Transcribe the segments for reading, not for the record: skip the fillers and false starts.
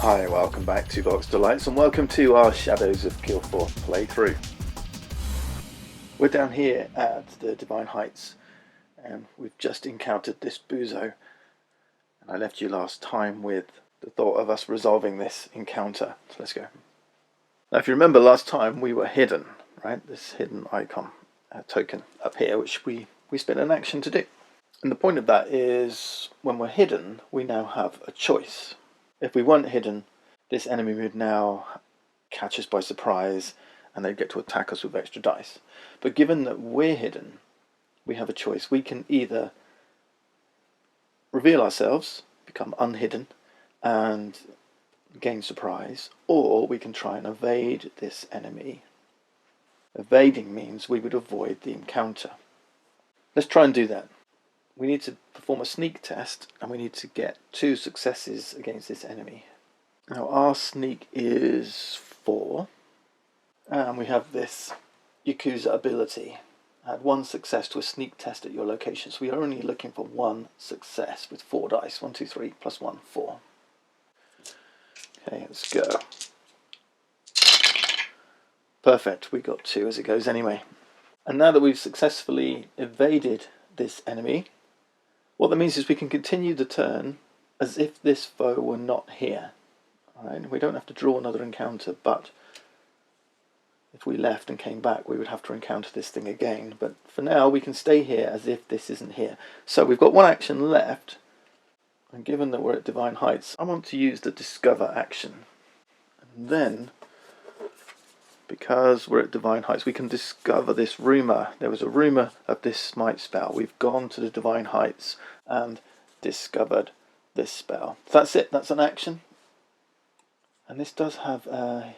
Hi, welcome back to Box Delights and welcome to our Shadows of Kilforth playthrough. We're down here at the Divine Heights and we've just encountered this Buzo, and I left you last time with the thought of us resolving this encounter, so let's go. Now if you remember last time we were hidden, right? This hidden icon, token up here, which we spent an action to do. And the point of that is when we're hidden we now have a choice. If we weren't hidden, this enemy would now catch us by surprise and they'd get to attack us with extra dice. But given that we're hidden, we have a choice. We can either reveal ourselves, become unhidden, and gain surprise, or we can try and evade this enemy. Evading means we would avoid the encounter. Let's try and do that. We need to perform a sneak test and we need to get 2 successes against this enemy. Now our sneak is 4 and we have this Yakuza ability. Add 1 success to a sneak test at your location. So we are only looking for 1 success with 4 dice. 1, 2, 3 plus 1, 4. Okay, let's go. Perfect, we got 2 as it goes anyway. And now that we've successfully evaded this enemy, what that means is we can continue the turn as if this foe were not here. Right? We don't have to draw another encounter, but if we left and came back we would have to encounter this thing again. But for now we can stay here as if this isn't here. So we've got 1 action left, and given that we're at Divine Heights, I want to use the Discover action. And then, because we're at Divine Heights, we can discover this rumour. There was a rumour of this smite spell. We've gone to the Divine Heights and discovered this spell. So that's it, that's an action. And this does have a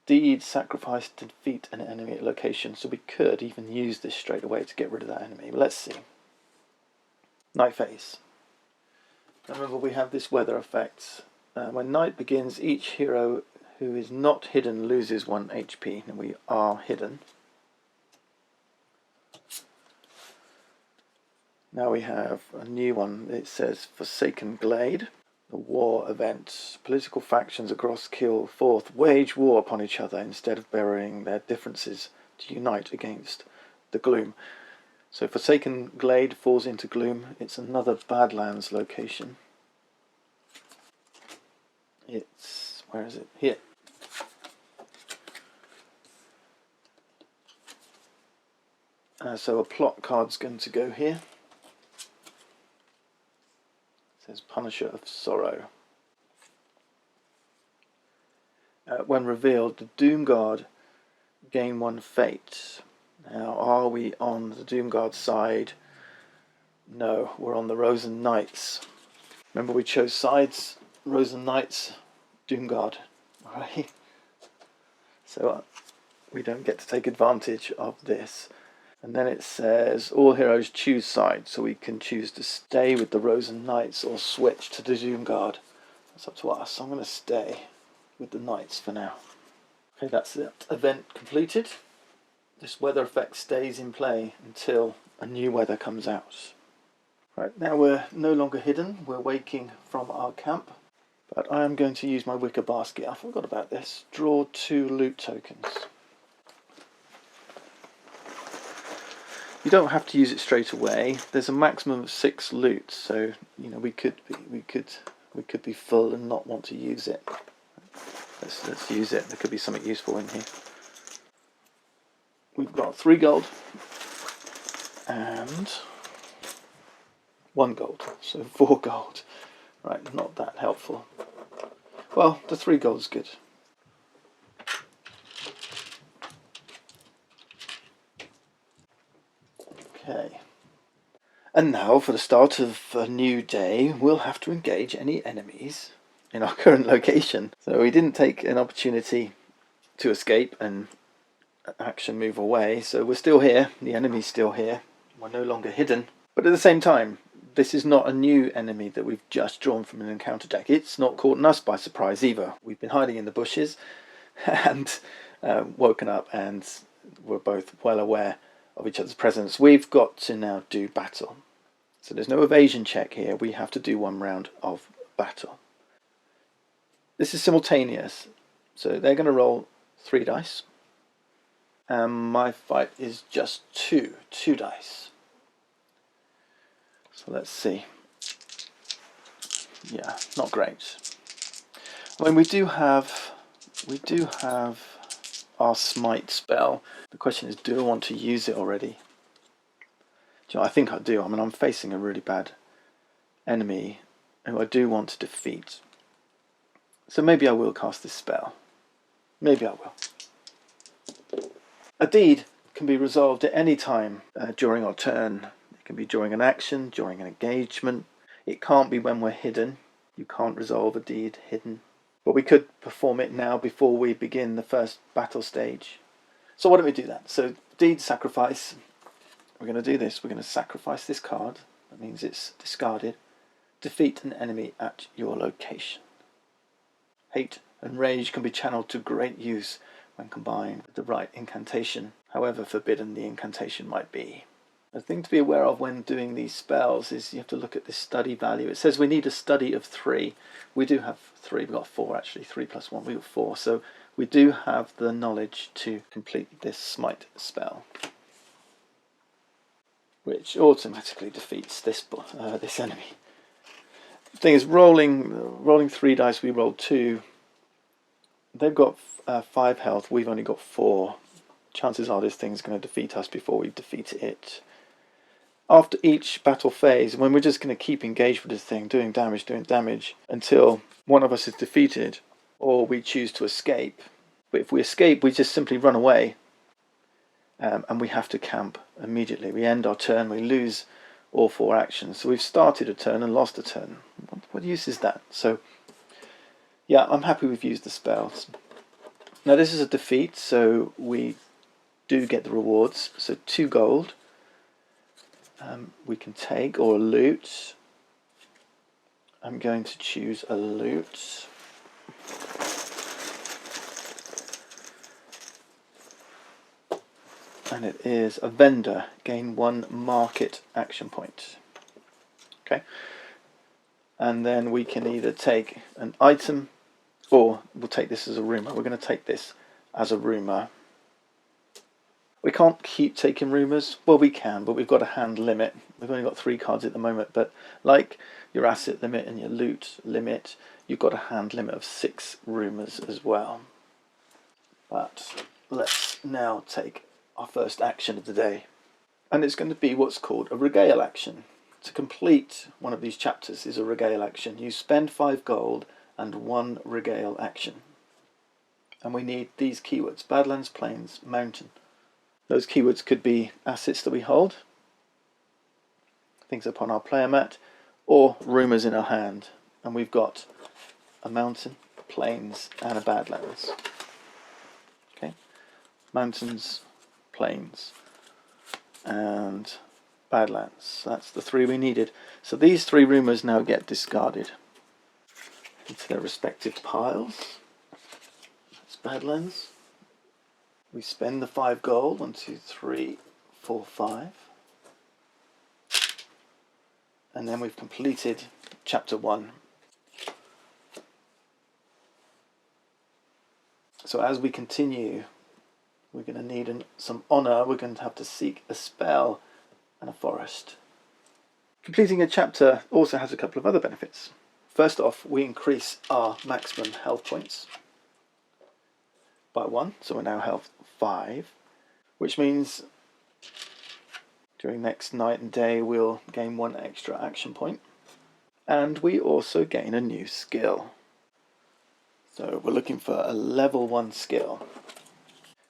deed sacrifice to defeat an enemy at location, so we could even use this straight away to get rid of that enemy. But let's see. Night phase. Remember we have this weather effect. When night begins, each hero who is not hidden loses 1 HP, and we are hidden. Now we have a new one. It says Forsaken Glade. The war event. Political factions across Kilforth wage war upon each other instead of burying their differences to unite against the gloom. So Forsaken Glade falls into gloom. It's another Badlands location. It's, where is it? Here. So a plot card's going to go here. It says Punisher of Sorrow. When revealed, the Doom Guard gain 1 fate. Now, are we on the Doom Guard side? No, we're on the Rosen Knights. Remember we chose sides, Rosen Knights, Doom Guard. Right? So we don't get to take advantage of this. And then it says all heroes choose sides, so we can choose to stay with the Rosen Knights or switch to the Doom Guard. That's up to us. I'm going to stay with the Knights for now. Okay, that's the event completed. This weather effect stays in play until a new weather comes out. Right, now we're no longer hidden, we're waking from our camp. But I am going to use my wicker basket. I forgot about this. Draw 2 loot tokens. You don't have to use it straight away. There's a maximum of 6 loot, so you know we could be full and not want to use it. Let's use it. There could be something useful in here. We've got 3 gold and 1 gold, so 4 gold. Right, not that helpful. Well, the 3 gold's good. Okay. And now, for the start of a new day, we'll have to engage any enemies in our current location. So we didn't take an opportunity to escape and action move away, so we're still here, the enemy's still here, we're no longer hidden. But at the same time, this is not a new enemy that we've just drawn from an encounter deck. It's not caught us by surprise either. We've been hiding in the bushes and woken up and we're both well aware of each other's presence. We've got to now do battle. So there's no evasion check here, we have to do 1 round of battle. This is simultaneous, so they're going to roll 3 dice, and my fight is just two dice. So let's see. Yeah, not great. I mean, we do have our smite spell. The question is, do I want to use it already? Do you know, I think I do. I mean, I'm facing a really bad enemy who I do want to defeat. So maybe I will cast this spell. Maybe I will. A deed can be resolved at any time during our turn. It can be during an action, during an engagement. It can't be when we're hidden. You can't resolve a deed hidden. But we could perform it now before we begin the first battle stage. So why don't we do that? So deed sacrifice. We're going to do this. We're going to sacrifice this card. That means it's discarded. Defeat an enemy at your location. Hate and rage can be channeled to great use when combined with the right incantation, however forbidden the incantation might be. The thing to be aware of when doing these spells is you have to look at this study value. It says we need a study of 3. We do have 3. We've got 4 actually. 3 plus 1, we've got 4. So we do have the knowledge to complete this smite spell, which automatically defeats this enemy. The thing is, rolling 3 dice, we rolled 2. They've got 5 health, we've only got 4. Chances are this thing's going to defeat us before we defeat it. After each battle phase, when we're just going to keep engaged with this thing, doing damage, until one of us is defeated, or we choose to escape. But if we escape, we just simply run away, and we have to camp immediately. We end our turn, we lose all 4 actions. So we've started a turn and lost a turn. What use is that? So, yeah, I'm happy we've used the spells. Now this is a defeat, so we do get the rewards. So 2 gold. We can take, or a loot. I'm going to choose a loot. And it is a vendor. Gain 1 market action point. Okay. And then we can either take an item, or we'll take this as a rumour. We're going to take this as a rumour. We can't keep taking rumours. Well, we can, but we've got a hand limit. We've only got 3 cards at the moment, but like your asset limit and your loot limit, you've got a hand limit of 6 rumours as well. But let's now take our first action of the day. And it's going to be what's called a regale action. To complete one of these chapters is a regale action. You spend 5 gold and 1 regale action. And we need these keywords: Badlands, Plains, Mountain. Those keywords could be assets that we hold, things upon our player mat, or rumours in our hand. And we've got a mountain, plains, and a badlands. Okay, mountains, plains, and badlands. That's the 3 we needed. So these 3 rumours now get discarded into their respective piles. That's badlands. We spend the 5 gold. 1, 2, 3, 4, 5. And then we've completed chapter 1. So as we continue, we're going to need some honour. We're going to have to seek a spell and a forest. Completing a chapter also has a couple of other benefits. First off, we increase our maximum health points by 1, so we're now health 5, which means during next night and day we'll gain 1 extra action point, and we also gain a new skill. So we're looking for a level 1 skill.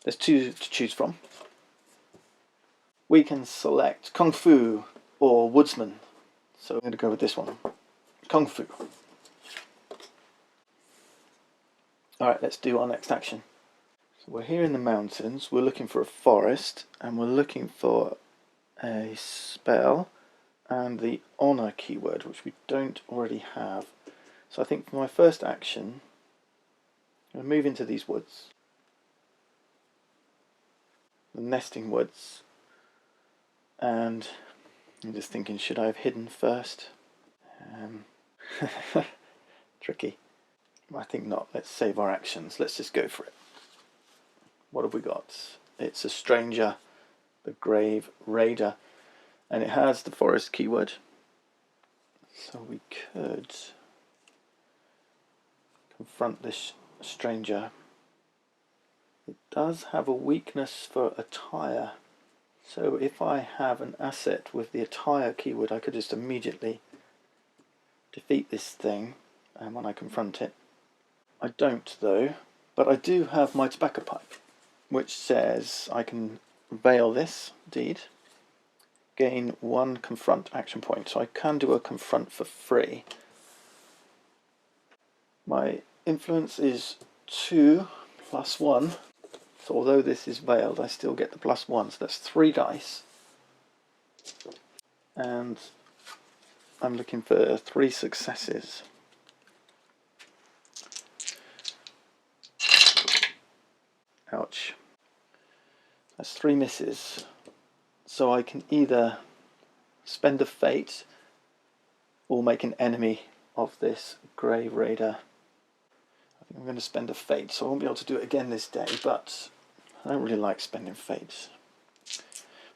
There's 2 to choose from. We can select Kung Fu or Woodsman, so I'm going to go with this one, Kung Fu. Alright, let's do our next action. So we're here in the mountains, we're looking for a forest, and we're looking for a spell and the honour keyword, which we don't already have. So I think for my first action, I'm going to move into these woods, the nesting woods, and I'm just thinking, should I have hidden first? Tricky. I think not. Let's save our actions. Let's just go for it. What have we got? It's a stranger, the grave raider, and it has the forest keyword. So we could confront this stranger. It does have a weakness for attire. So if I have an asset with the attire keyword, I could just immediately defeat this thing when I confront it. I don't though, but I do have my tobacco pipe, which says I can veil this deed, gain 1 confront action point. So I can do a confront for free. My influence is 2 plus 1. So although this is veiled, I still get the +1. So that's 3 dice. And I'm looking for 3 successes. Ouch. That's 3 misses. So I can either spend a fate or make an enemy of this Grave Raider. I think I'm going to spend a fate, so I won't be able to do it again this day, but I don't really like spending fates.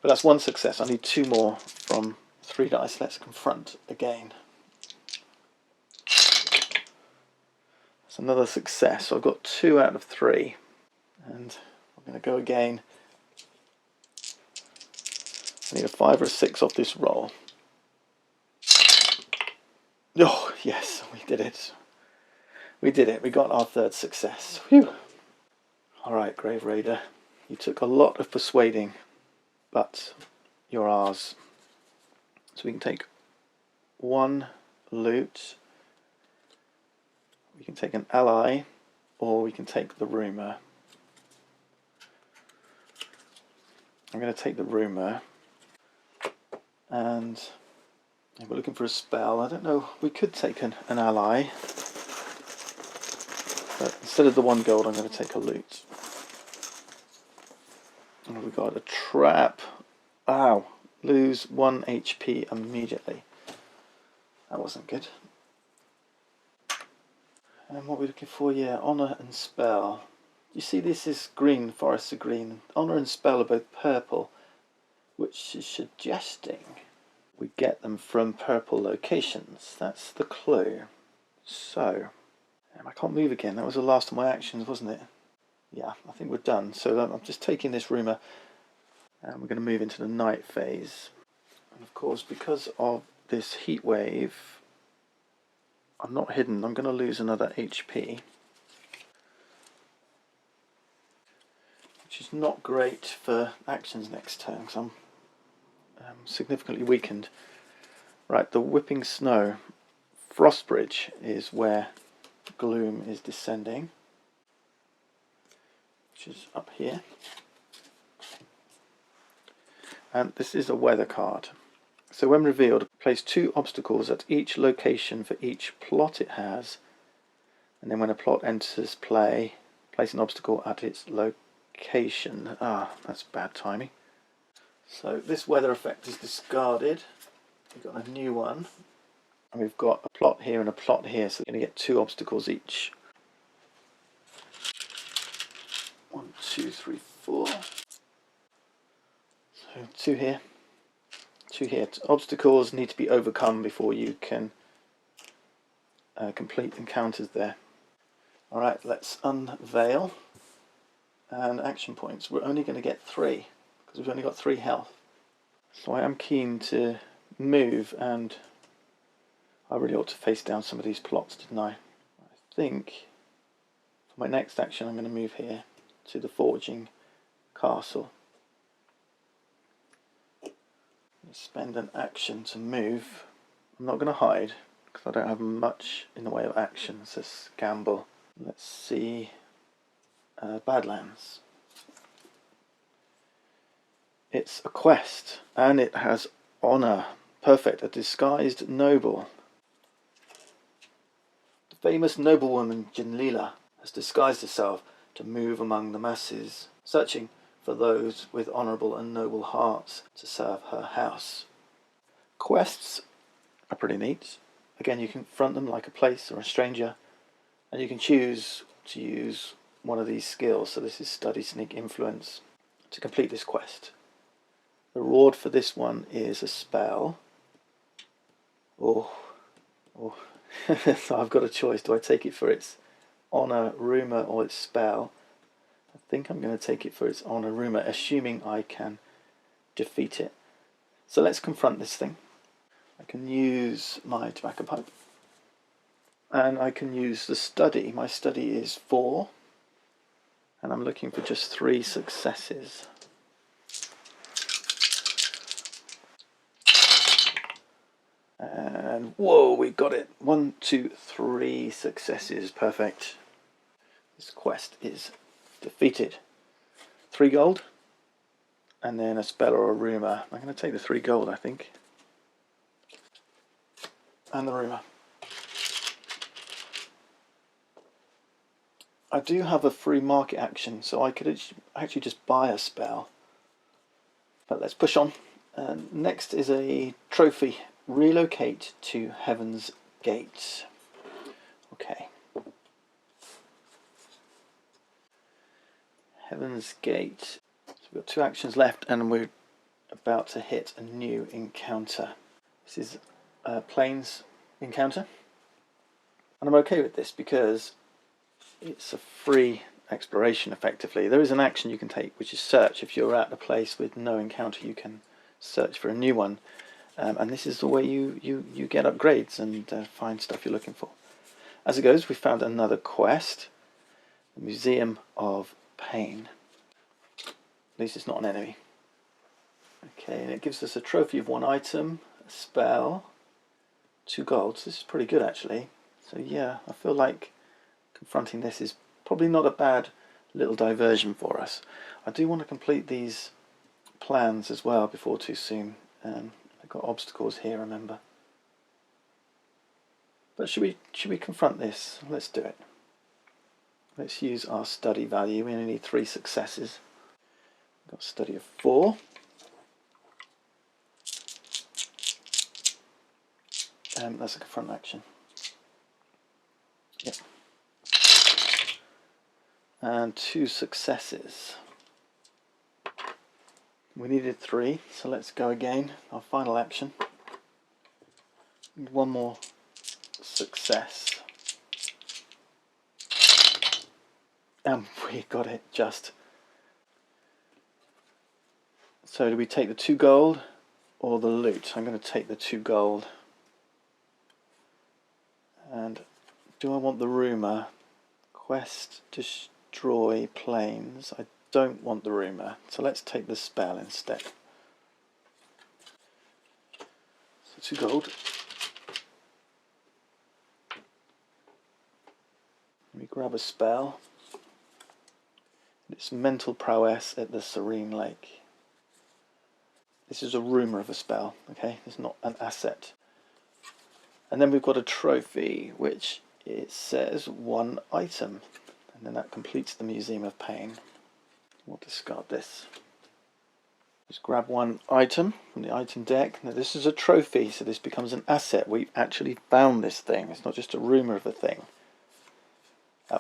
But that's 1 success. I need 2 more from 3 dice. Let's confront again. That's another success. So I've got 2 out of 3. And I'm going to go again. I need a 5 or a 6 off this roll. Oh, yes, we did it. We did it. We got our 3rd success. Phew. Alright, Grave Raider. You took a lot of persuading, but you're ours. So we can take 1 loot. We can take an ally, or we can take the rumour. I'm going to take the rumour. And we're looking for a spell. I don't know, we could take an ally. But instead of the 1 gold, I'm going to take a loot. And we've got a trap. Wow, lose 1 HP immediately. That wasn't good. And what we're looking for, yeah, honour and spell. You see this is green, forests are green. Honour and spell are both purple, which is suggesting we get them from purple locations. That's the clue. So, I can't move again. That was the last of my actions, wasn't it? Yeah, I think we're done. So I'm just taking this rumour and we're going to move into the night phase. And of course, because of this heat wave, I'm not hidden. I'm going to lose another HP, which is not great for actions next turn because I'm significantly weakened. Right, the whipping snow. Frostbridge is where gloom is descending, which is up here. And this is a weather card. So when revealed, place 2 obstacles at each location for each plot it has, and then when a plot enters play, place an obstacle at its location. Ah, that's bad timing. So this weather effect is discarded. We've got a new one. And we've got a plot here and a plot here, so we're going to get 2 obstacles each. 1, 2, 3, 4. So 2 here. 2 here. Obstacles need to be overcome before you can complete encounters there. Alright, let's unveil. And action points. We're only going to get 3, because we've only got 3 health. So I am keen to move, and I really ought to face down some of these plots, didn't I? I think for my next action I'm going to move here to the Forging Castle. Spend an action to move. I'm not going to hide because I don't have much in the way of actions. Let's gamble. Let's see. Badlands. It's a quest and it has honour. Perfect. A disguised noble. The famous noblewoman Janlila has disguised herself to move among the masses, searching for those with honourable and noble hearts to serve her house. Quests are pretty neat. Again, you can confront them like a place or a stranger, And you can choose to use one of these skills. So this is Study, Sneak, Influence to complete this quest. The reward for this one is a spell. Oh. So I've got a choice. Do I take it for its honor, rumor, or its spell? I think I'm going to take it for its honor, rumor, assuming I can defeat it. So let's confront this thing. I can use my tobacco pipe. And I can use the study. My study is 4. And I'm looking for just 3 successes. And whoa, we got it. 1, 2, 3 successes. Perfect. This quest is defeated. 3 gold. And then a spell or a rumour. I'm going to take the 3 gold, I think. And the rumour. I do have a free market action, so I could actually just buy a spell. But let's push on. Next is a trophy. Relocate to Heaven's Gate. Okay. Heaven's Gate. So we've got 2 actions left and we're about to hit a new encounter. This is a Plains encounter. And I'm okay with this because it's a free exploration effectively. There is an action you can take which is search. If you're at a place with no encounter you can search for a new one. And this is the way you get upgrades and find stuff you're looking for. As it goes, we found another quest. The Museum of Pain. At least it's not an enemy. Okay, and it gives us a trophy of 1 item, a spell, 2 golds. This is pretty good actually. So yeah, I feel like confronting this is probably not a bad little diversion for us. I do want to complete these plans as well before too soon. I've got obstacles here, remember. But should we confront this? Let's do it. Let's use our study value. We only need 3 successes. We've got study of 4. That's a confront action. Yep. And 2 successes. We needed 3, so let's go again. Our final action. 1 more success. And we got it just. So do we take the 2 gold or the loot? I'm going to take the 2 gold. And do I want the rumour? Quest destroy planes. I don't want the rumour, so let's take the spell instead. So 2 gold. Let me grab a spell. It's mental prowess at the Serene Lake. This is a rumour of a spell, okay? It's not an asset. And then we've got a trophy, which it says 1 item. And then that completes the Museum of Pain. We'll discard this. Just grab 1 item from the item deck. Now this is a trophy, so this becomes an asset. We've actually found this thing. It's not just a rumour of a thing.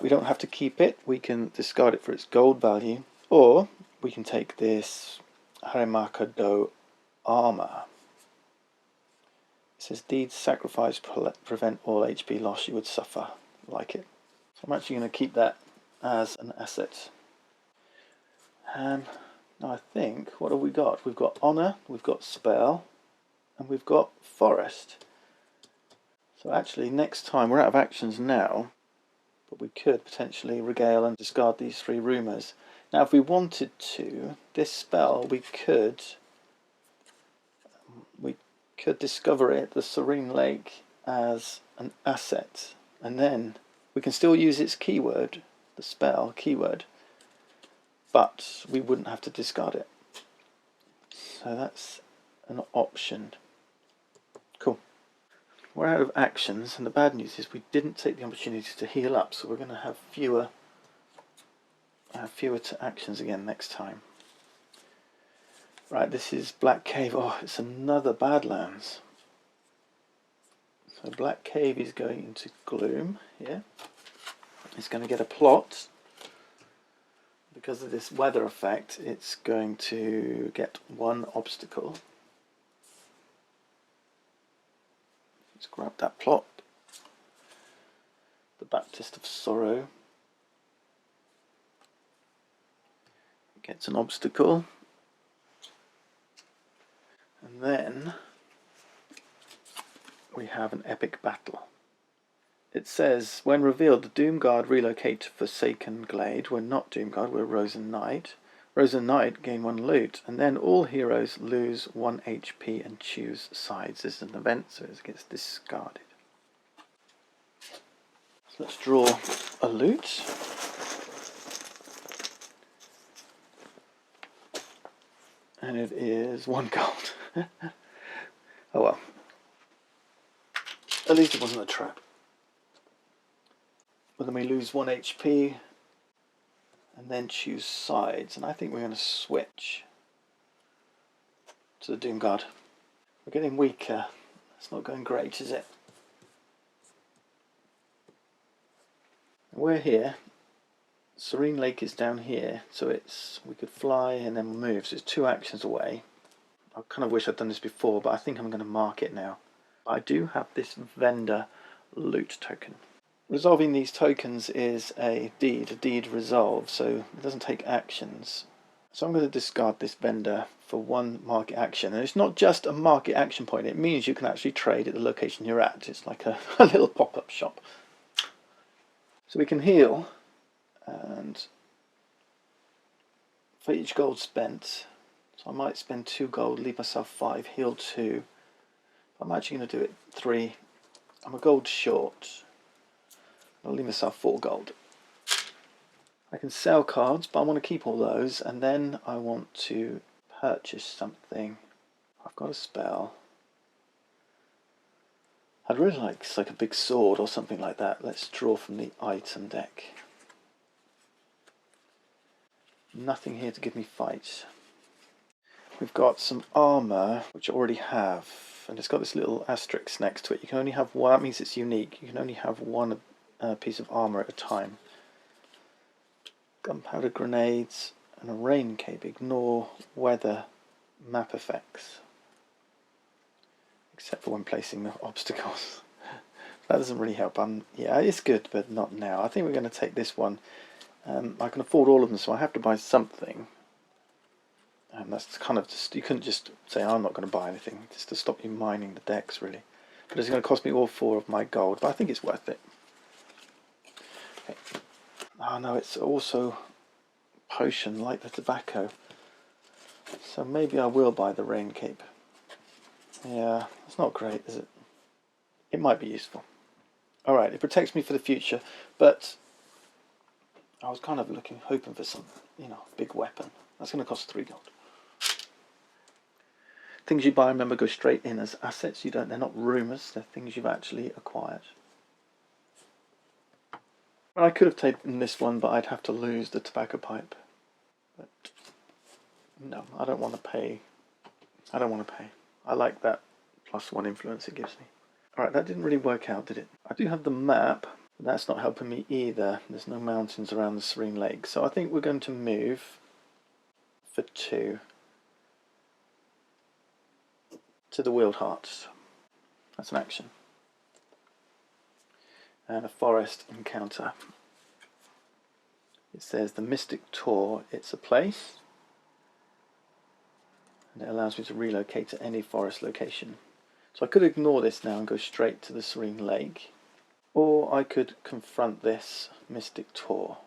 We don't have to keep it. We can discard it for its gold value. Or we can take this Harimaka Do armour. It says deeds sacrifice prevent all HP loss you would suffer. Like it. So I'm actually going to keep that as an asset. Now I think, what have we got? We've got honour, we've got spell, and we've got forest. So actually next time, we're out of actions now, but we could potentially regale and discard these 3 rumours. Now if we wanted to, this spell we could discover it, the Serene Lake, as an asset, and then we can still use its keyword, the spell keyword, but we wouldn't have to discard it. So that's an option. Cool. We're out of actions, and the bad news is we didn't take the opportunity to heal up, so we're going to have fewer actions again next time. Right, this is Black Cave. Oh, it's another Badlands. So Black Cave is going into gloom here. is going to get a plot. Because of this weather effect, it's going to get one obstacle. Let's grab that plot. The Baptist of Sorrow. It gets an obstacle. And then we have an epic battle. It says, when revealed, the Doomguard relocate to Forsaken Glade. We're not Doomguard, we're Rose and Knight. Rose and Knight gain 1 loot, and then all heroes lose 1 HP and choose sides. This is an event, so it gets discarded. So let's draw a loot. And it is 1 gold. Oh well. At least it wasn't a trap. But then we lose 1 HP and then choose sides, and I think we're going to switch to the Doomguard. We're getting weaker. It's not going great, is it? We're here. Serene Lake is down here, so we could fly and then move, so it's 2 actions away. I kind of wish I'd done this before, but I think I'm going to mark it now. I do have this vendor loot token. Resolving these tokens is a deed resolve, so it doesn't take actions. So I'm going to discard this vendor for 1 market action. And it's not just a market action point, it means you can actually trade at the location you're at. It's like a little pop-up shop. So we can heal, and for each gold spent, so I might spend 2 gold, leave myself 5, heal 2. I'm actually going to do it 3. I'm a gold short. I'll leave myself 4 gold. I can sell cards, but I want to keep all those, and then I want to purchase something. I've got a spell. I'd really like a big sword or something like that. Let's draw from the item deck. Nothing here to give me fight. We've got some armour, which I already have, and it's got this little asterisk next to it. You can only have 1, that means it's unique. You can only have 1 piece of armour at a time. Gunpowder grenades and a rain cape. Ignore weather map effects, except for when placing the obstacles. That doesn't really help. Yeah, it's good, but not now. I think we're going to take this one. I can afford all of them, so I have to buy something. And that's kind of just, you couldn't just say I'm not going to buy anything, just to stop you mining the decks, really. But it's going to cost me all 4 of my gold, but I think it's worth it. Okay. Oh no, it's also potion like the tobacco. So maybe I will buy the rain cape. Yeah, it's not great, is it? It might be useful. Alright, it protects me for the future, but I was kind of hoping for some, big weapon. That's going to cost 3 gold. Things you buy, remember, go straight in as assets. They're not rumours, they're things you've actually acquired. Well, I could have taken this one, but I'd have to lose the tobacco pipe. But no, I don't want to pay. I like that +1 influence it gives me. Alright, that didn't really work out, did it? I do have the map, but that's not helping me either. There's no mountains around the Serene Lake. So I think we're going to move for 2 to the Wheeled Hearts. That's an action. And a forest encounter. It says the Mystic Tor, it's a place. And it allows me to relocate to any forest location. So I could ignore this now and go straight to the Serene Lake. Or I could confront this Mystic Tor,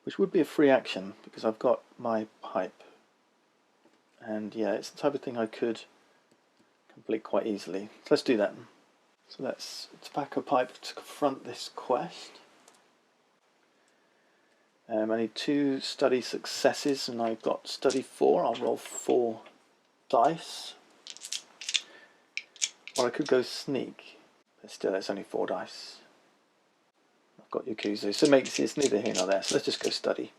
which would be a free action because I've got my pipe. And yeah, it's the type of thing I could complete quite easily. So let's do that. So let's tobacco pipe to confront this quest. I need 2 study successes, and I've got study 4. I'll roll 4 dice. Or I could go sneak, but still it's only 4 dice. I've got Yakuza, so it's neither here nor there, so let's just go study.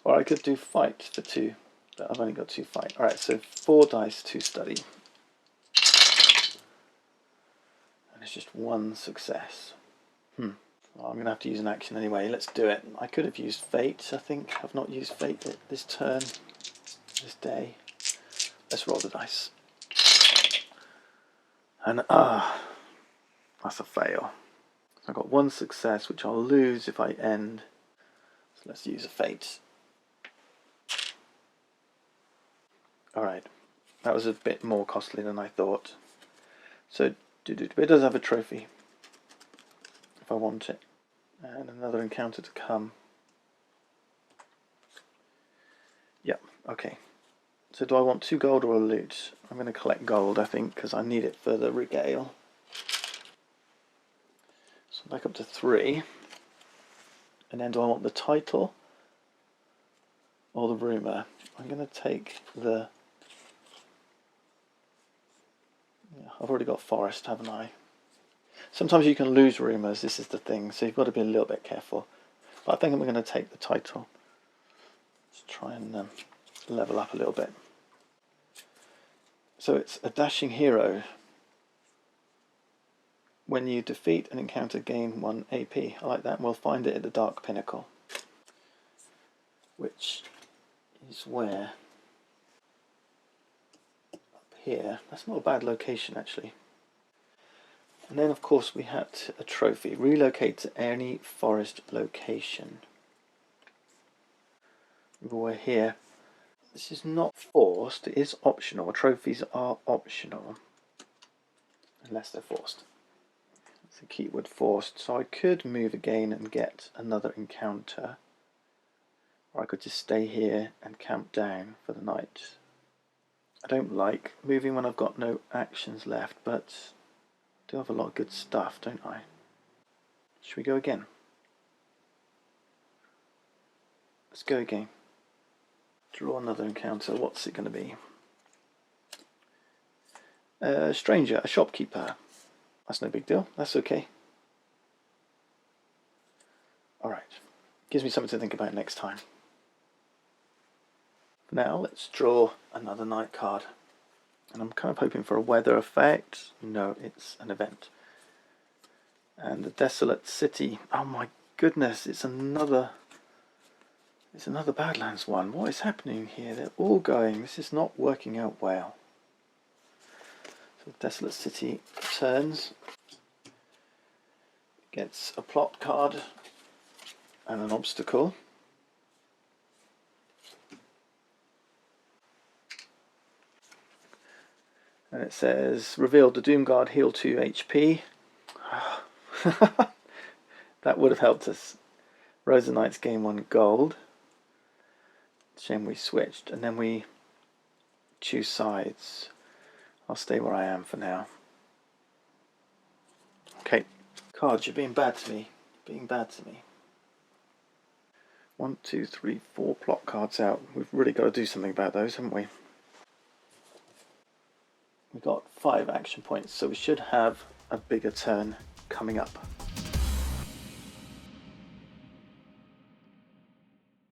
Or I could do fight for 2, but I've only got 2 fight. Alright, so 4 dice, 2 study. And It's just one success. Well, I'm going to have to use an action anyway. Let's do it. I could have used fate, I think. I've not used fate this turn, this day. Let's roll the dice. And that's a fail. I've got one success, which I'll lose if I end. So let's use a fate. Alright, that was a bit more costly than I thought. So it does have a trophy, if I want it. And another encounter to come. Yep, okay. So do I want 2 gold or a loot? I'm going to collect gold, I think, because I need it for the regale. So back up to 3. And then do I want the title or the rumour? I'm going to take the... Yeah, I've already got forest, haven't I? Sometimes you can lose rumours, this is the thing, so you've got to be a little bit careful. But I think I'm going to take the title. Let's try and level up a little bit. So it's a dashing hero. When you defeat an encounter, gain 1 AP. I like that. We'll find it at the Dark Pinnacle, which is where? Up here. That's not a bad location, actually. And then, of course, we had a trophy. Relocate to any forest location. We're here. This is not forced. It is optional. Trophies are optional, unless they're forced. It's a keyword forced. So I could move again and get another encounter. Or I could just stay here and camp down for the night. I don't like moving when I've got no actions left, but I do have a lot of good stuff, don't I? Should we go again? Let's go again. Draw another encounter. What's it going to be? A stranger, a shopkeeper. That's no big deal. That's okay. Alright. Gives me something to think about next time. Now let's draw another night card. And I'm kind of hoping for a weather effect. No, it's an event. And the Desolate City. Oh my goodness, it's another Badlands one. What is happening here? They're all going. This is not working out well. So the Desolate City returns. Gets a plot card and an obstacle. And it says, revealed the Doom Guard heal 2 HP. That would have helped us. Rosa Knights gain 1 gold. Shame we switched. And then we choose sides. I'll stay where I am for now. Okay. Cards, you're being bad to me. Being bad to me. 1, 2, 3, 4 plot cards out. We've really got to do something about those, haven't we? We've got 5 action points, so we should have a bigger turn coming up.